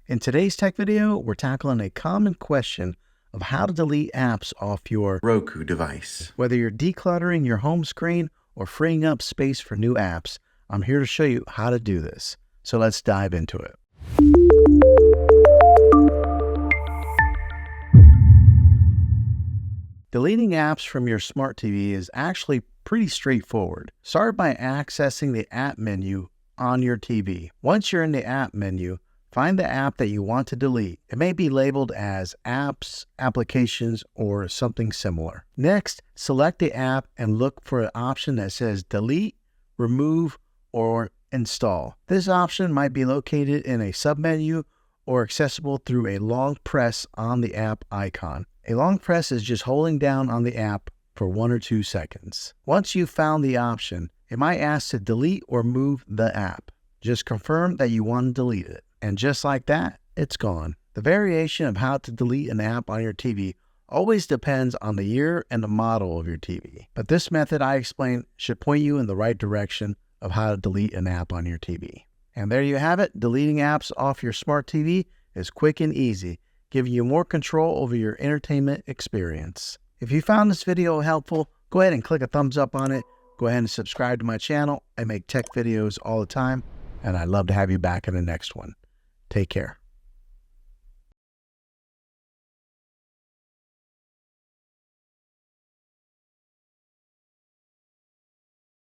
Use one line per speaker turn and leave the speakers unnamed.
In today's tech video, we're tackling a common question of how to delete apps off your Roku device. Whether you're decluttering your home screen or freeing up space for new apps, I'm here to show you how to do this. So let's dive into it. Deleting apps from your smart TV is actually pretty straightforward. Start by accessing the app menu on your TV. Once you're in the app menu, find the app that you want to delete. It may be labeled as apps, applications, or something similar. Next, select the app and look for an option that says delete, remove, or install. This option might be located in a submenu or accessible through a long press on the app icon. A long press is just holding down on the app for 1 or 2 seconds. Once you've found the option, it might ask to delete or move the app. Just confirm that you want to delete it. And just like that, it's gone. The variation of how to delete an app on your TV always depends on the year and the model of your TV. But this method I explained should point you in the right direction of how to delete an app on your TV. And there you have it. Deleting apps off your smart TV is quick and easy, giving you more control over your entertainment experience. If you found this video helpful, go ahead and click a thumbs up on it. Go ahead and subscribe to my channel. I make tech videos all the time, and I'd love to have you back in the next one. Take care.